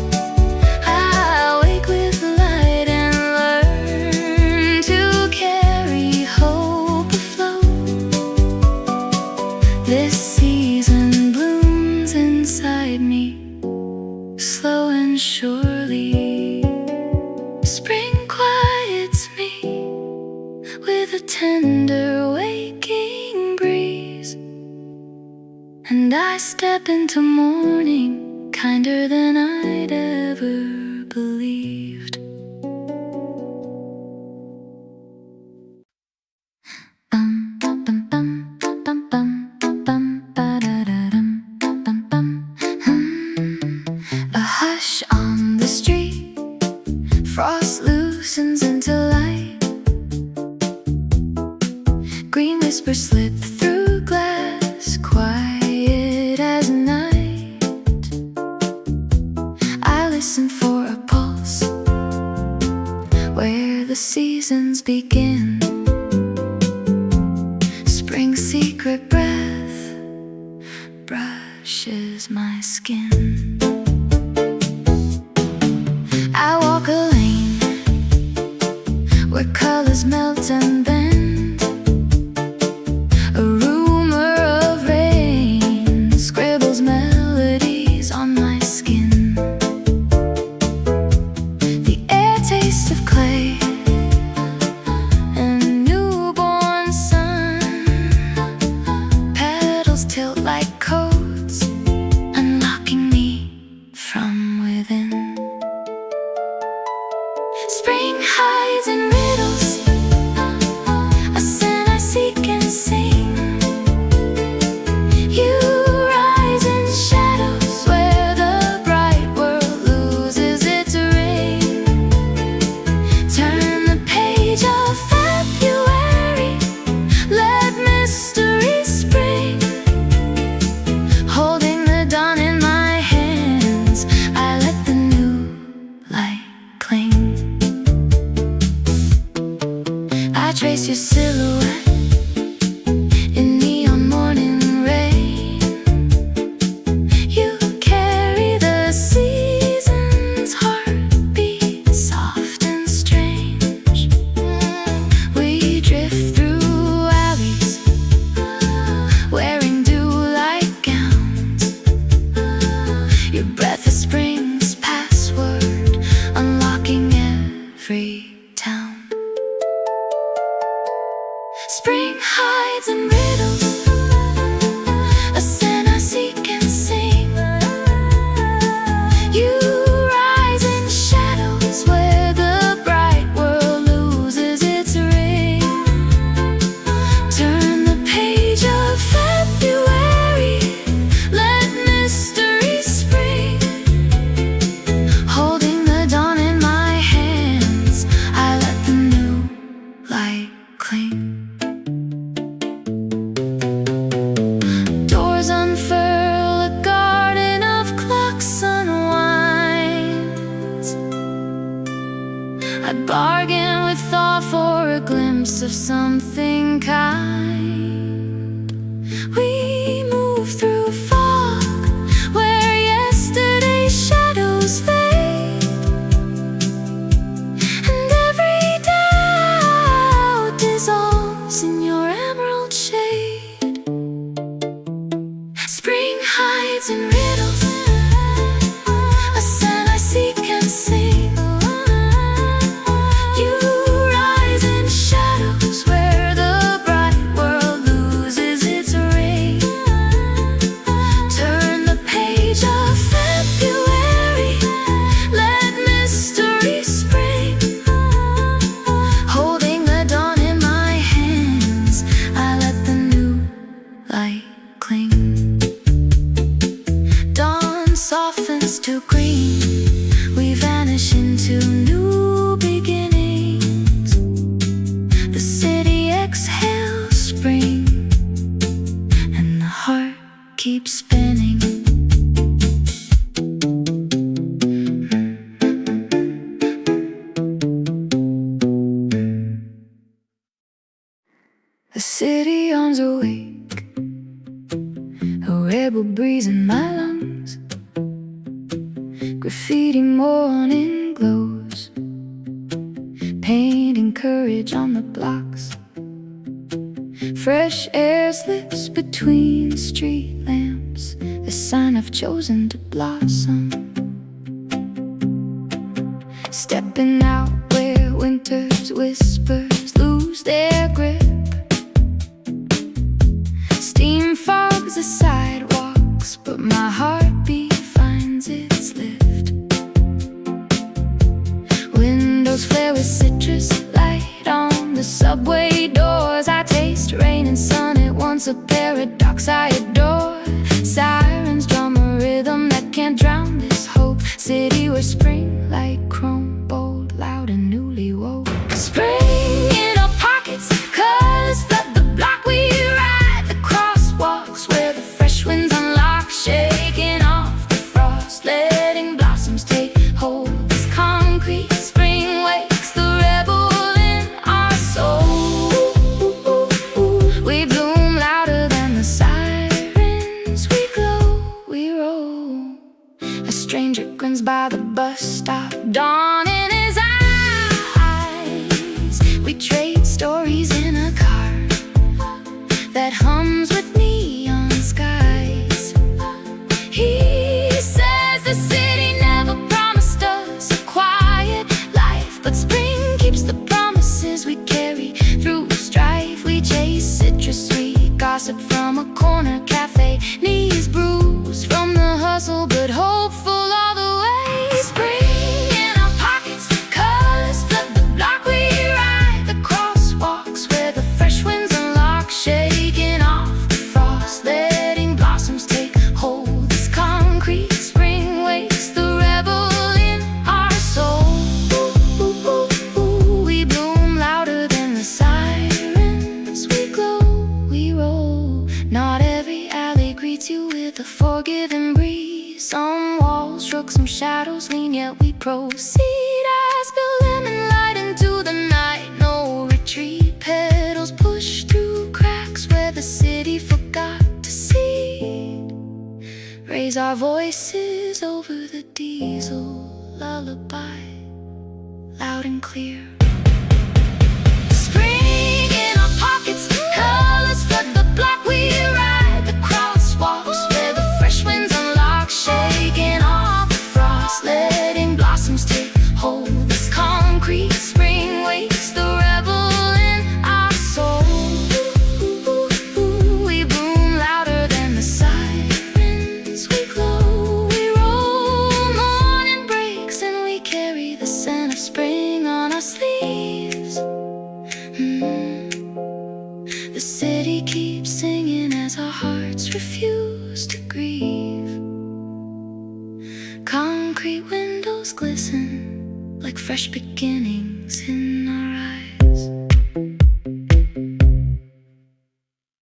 I wake with light and learn to carry hope afloat. This season blooms inside me slow and surely. Spring quiets me with a tender waking breeze, and I step into morning kinder than I'd ever believed. A hush on the street, frost loosens into light. Green whispers slip through glass, quiet as night. listen for a pulse where the seasons begin. Spring's secret breath brushes my skin. I walk a lane where colors melt and bend. A rumor of rain scribbles melodies on my skin. The air tastes of clay and newborn sun. Petals tilt like codes, unlocking me from within. Spring hides in riddles, a scent I seek and sing. You rise in shadows where the bright world loses its ring. Turn the page of February, let mystery spring. Holding the dawn in my hands, I let the new light cling. I trace your silhouette in neon morning rain. You carry the season's heartbeat, soft and strange. We drift through alleys, wearing dew-like gowns. Your breath is spring's password, unlocking every town. Spring hides in riddles, a scent I seek and sing. You rise in shadows where the bright world loses its ring. Turn the page of February, let mystery spring. Holding the dawn in my hands, I let the new light cling. Doors unfurl, a garden of clocks unwinds. I bargain with thought for a glimpse of something kind. We move through fog where yesterday's shadows fade, and every doubt dissolves in your emerald shade. Spring hides in riddles, a scent I seek and sing. You rise in shadows where the bright world loses its ring. Turn the page of February, let mystery spring. Holding the dawn in my hands, I let the new light cling. Dawn softens to green, we vanish into new beginnings. The city exhales spring, and the heart keeps spinning. The city yawns awake, a rebel breeze in my lungs. Graffiti morning glows, painting courage on the blocks. Fresh air slips between street lamps, a sign I've chosen to blossom. Stepping out where winter's whispers lose their grip. Steam fogs the sidewalks, but my heartbeat finds its lift. Windows flare with citrus light on the subway doors. I taste rain and sun at once, a paradox I adore. Sirens drum a rhythm that can't drown this hope. City where spring like chrome, bold, loud and newly woke. Spring in our pockets, colors flood the block we ride. The crosswalks where the fresh winds unlock, shaking off the frost, letting blossoms take by the bus stop, dawn in his eyes. We trade stories in a car that hums with neon skies. He says the city never promised us a quiet life, but spring keeps the promises we carry through strife. We chase citrus sweet gossip from a corner cafe, knees bruised from the hustle, but hopeful all the way. Spring in our pockets, colors flood the block. We ride the crosswalks where the fresh winds unlock, shaking off the frost, letting blossoms take hold. This concrete spring wakes the rebel in our soul. We bloom louder than the sirens. We glow, we roll. Not every alley greets you with a forgiving breeze. Some walls shrug, some shadows lean, yet we proceed as build lemon light into the night. No retreat, petals push through cracks where the city forgot to see. Raise our voices over the diesel lullaby, loud and clear. Spring in our pockets, colors flood the block. We ride the crosswalks where the fresh winds unlock, shaking off the frost, letting blossoms take hold. This concrete spring wakes the rebel in our soul. We bloom louder than the sirens. We glow, we roll. Morning breaks and we carry the scent of spring on our sleeves. The city keeps singing as our hearts refuse to grieve. Concrete windows glisten like fresh beginnings in